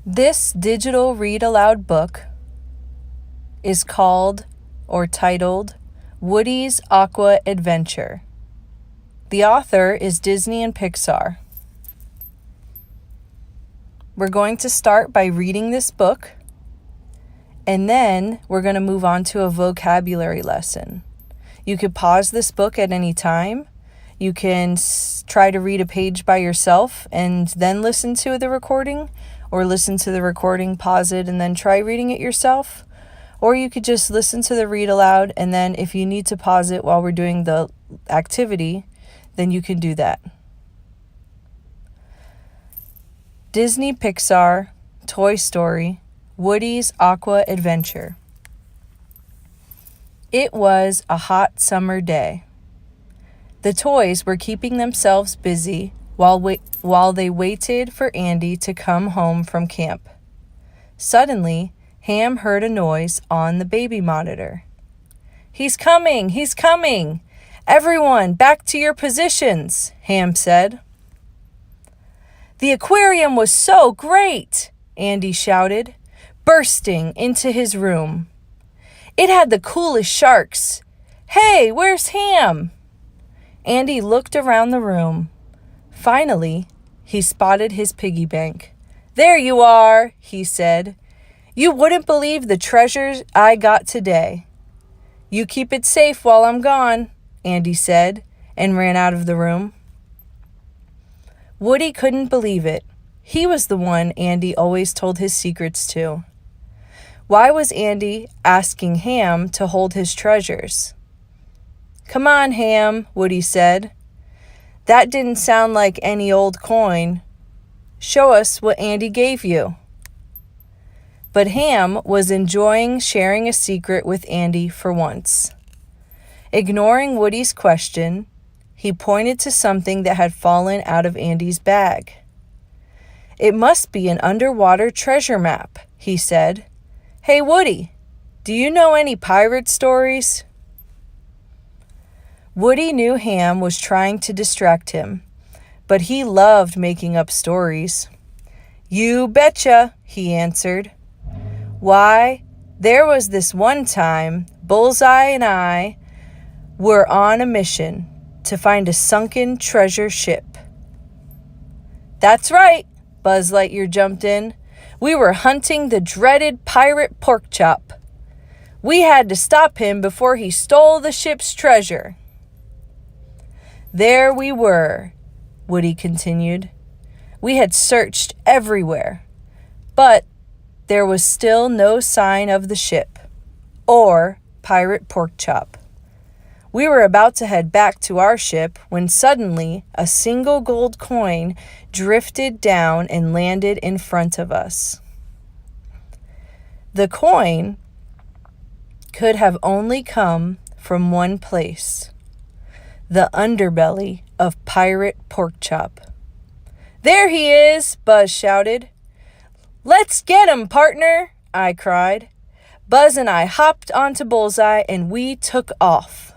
This digital read aloud book is called or titled Woody's Aqua Adventure. The author is Disney and Pixar. We're going to start by reading this book, and then we're going to move on to a vocabulary lesson. You could pause this book at any time. You can try to read a page by yourself and then listen to the recording, or listen to the recording, pause it, and then try reading it yourself. Or you could just listen to the read aloud, and then if you need to pause it while we're doing the activity, then you can do that. Disney Pixar Toy Story Woody's Aqua Adventure. It was a hot summer day. The toys were keeping themselves busy while they waited for Andy to come home from camp. Suddenly, Ham heard a noise on the baby monitor. "He's coming! He's coming! Everyone, back to your positions," Ham said. "The aquarium was so great!" Andy shouted, bursting into his room. "It had the coolest sharks. Hey, where's Ham?" Andy looked around the room. Finally, he spotted his piggy bank. "There you are," he said. "You wouldn't believe the treasures I got today." "You keep it safe while I'm gone," Andy said, and ran out of the room. Woody couldn't believe it. He was the one Andy always told his secrets to. Why was Andy asking Ham to hold his treasures? "Come on, Ham," Woody said. "That didn't sound like any old coin. Show us what Andy gave you." But Ham was enjoying sharing a secret with Andy for once. Ignoring Woody's question, he pointed to something that had fallen out of Andy's bag. "It must be an underwater treasure map," he said. "Hey, Woody, do you know any pirate stories?" Woody knew Ham was trying to distract him, but he loved making up stories. "You betcha," he answered. "Why, there was this one time Bullseye and I were on a mission to find a sunken treasure ship." "That's right," Buzz Lightyear jumped in. "We were hunting the dreaded pirate Porkchop. We had to stop him before he stole the ship's treasure." "There we were," Woody continued. "We had searched everywhere, but there was still no sign of the ship or Pirate Porkchop. We were about to head back to our ship when suddenly a single gold coin drifted down and landed in front of us. The coin could have only come from one place: the underbelly of Pirate Porkchop. "There he is!" Buzz shouted. "Let's get him, partner!" I cried. Buzz and I hopped onto Bullseye and we took off.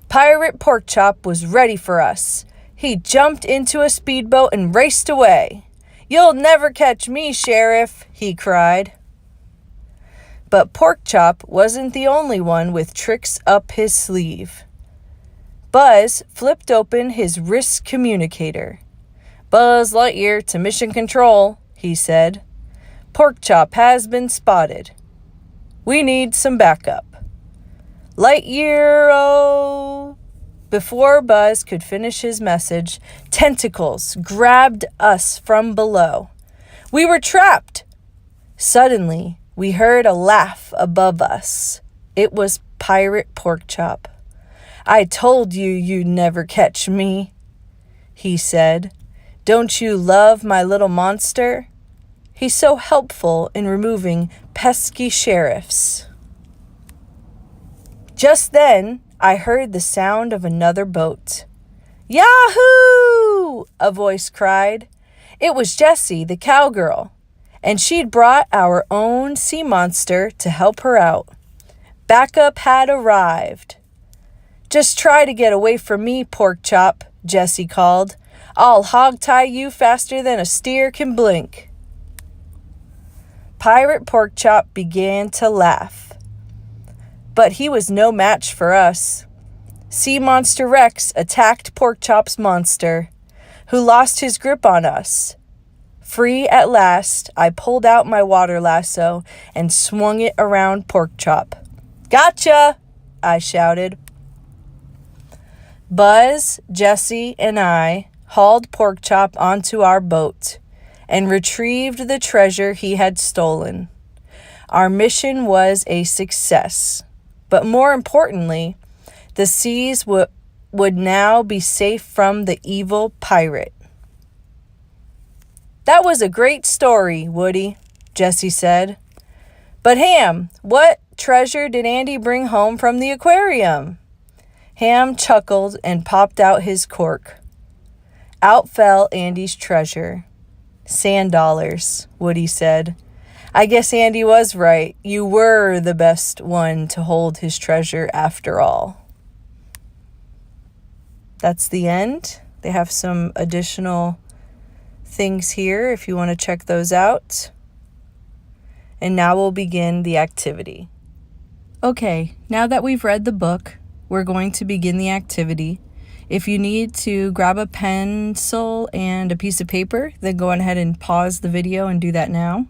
Pirate Porkchop was ready for us. He jumped into a speedboat and raced away. "You'll never catch me, Sheriff," he cried. But Porkchop wasn't the only one with tricks up his sleeve. Buzz flipped open his wrist communicator. "Buzz Lightyear to Mission Control," he said. "Porkchop has been spotted. We need some backup. Lightyear-o." Before Buzz could finish his message, tentacles grabbed us from below. We were trapped. Suddenly, we heard a laugh above us. It was Pirate Porkchop. "I told you you'd never catch me," he said. "Don't you love my little monster? He's so helpful in removing pesky sheriffs." Just then, I heard the sound of another boat. "Yahoo!" a voice cried. It was Jessie, the cowgirl, and she'd brought our own sea monster to help her out. Backup had arrived. "Just try to get away from me, Porkchop," Jessie called. "I'll hogtie you faster than a steer can blink." Pirate Porkchop began to laugh. But he was no match for us. Sea Monster Rex attacked Porkchop's monster, who lost his grip on us. Free at last, I pulled out my water lasso and swung it around Porkchop. "Gotcha!" I shouted. Buzz, Jesse, and I hauled Porkchop onto our boat and retrieved the treasure he had stolen. Our mission was a success, but more importantly, the seas would now be safe from the evil pirate. "That was a great story, Woody," Jesse said. "But Ham, what treasure did Andy bring home from the aquarium?" Ham chuckled and popped out his cork. Out fell Andy's treasure. "Sand dollars," Woody said. "I guess Andy was right. You were the best one to hold his treasure after all." That's the end. They have some additional things here if you want to check those out. And now we'll begin the activity. Okay, now that we've read the book, we're going to begin the activity. If you need to grab a pencil and a piece of paper, then go ahead and pause the video and do that now.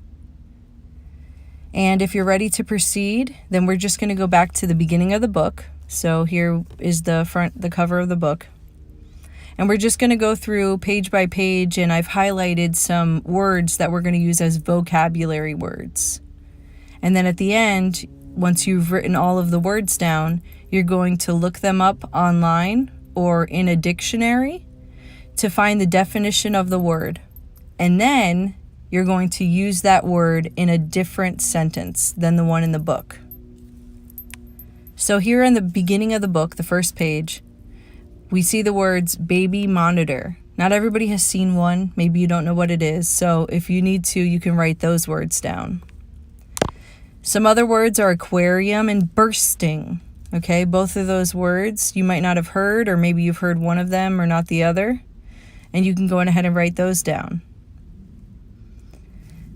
And if you're ready to proceed, then we're just going to go back to the beginning of the book. So here is the cover of the book. And we're just going to go through page by page, and I've highlighted some words that we're going to use as vocabulary words. And then at the end, once you've written all of the words down, you're going to look them up online or in a dictionary to find the definition of the word. And then you're going to use that word in a different sentence than the one in the book. So here in the beginning of the book, the first page, we see the words baby monitor. Not everybody has seen one. Maybe you don't know what it is. So if you need to, you can write those words down. Some other words are aquarium and bursting. Okay, both of those words you might not have heard, or maybe you've heard one of them or not the other. And you can go ahead and write those down.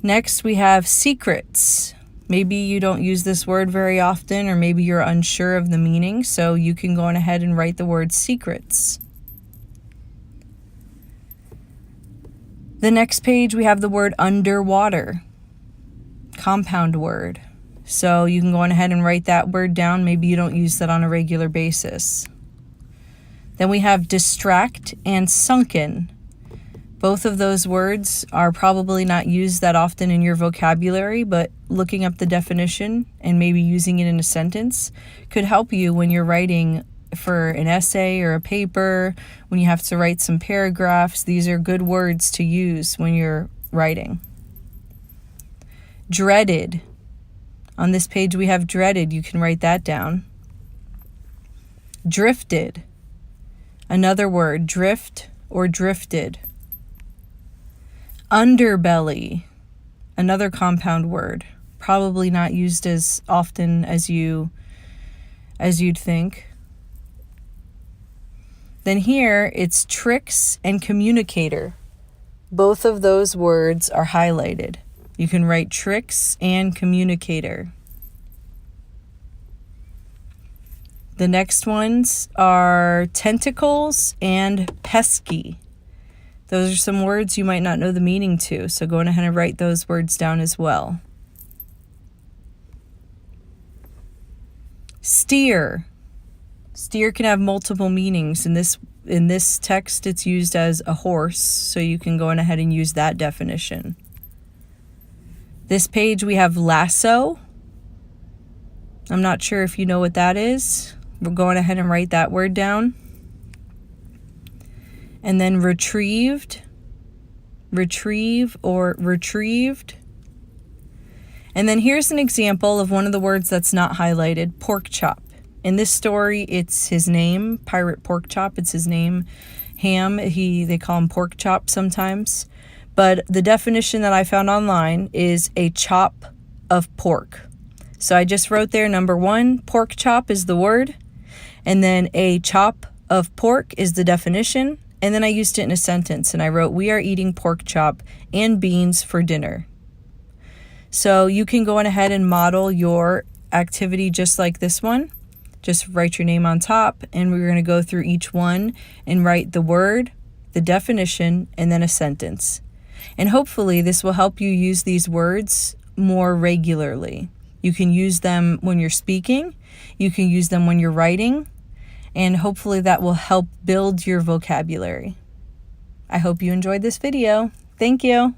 Next, we have secrets. Maybe you don't use this word very often, or maybe you're unsure of the meaning, so you can go ahead and write the word secrets. The next page, we have the word underwater, compound word. So you can go ahead and write that word down. Maybe you don't use that on a regular basis. Then we have distract and sunken. Both of those words are probably not used that often in your vocabulary, but looking up the definition and maybe using it in a sentence could help you when you're writing for an essay or a paper, when you have to write some paragraphs. These are good words to use when you're writing. Dreaded. On this page we have dreaded. You can write that down. Drifted. Another word, drift or drifted. Underbelly, another compound word, probably not used as often as you'd think. Then here it's tricks and communicator. Both of those words are highlighted. You can write tricks and communicator. The next ones are tentacles and pesky. Those are some words you might not know the meaning to, so go ahead and write those words down as well. Steer. Steer can have multiple meanings. In this text, it's used as a horse, so you can go ahead and use that definition. This page we have lasso. I'm not sure if you know what that is. We're going ahead and write that word down. And then retrieved, retrieve or retrieved. And then here's an example of one of the words that's not highlighted, pork chop. In this story, it's his name, Pirate Porkchop. It's his name, Ham. They call him pork chop sometimes. But the definition that I found online is a chop of pork. So I just wrote there, number 1, pork chop is the word. And then a chop of pork is the definition. And then I used it in a sentence and I wrote, we are eating pork chop and beans for dinner. So you can go on ahead and model your activity just like this one. Just write your name on top, and we're going to go through each one and write the word, the definition, and then a sentence. And hopefully this will help you use these words more regularly. You can use them when you're speaking, you can use them when you're writing, and hopefully that will help build your vocabulary. I hope you enjoyed this video. Thank you.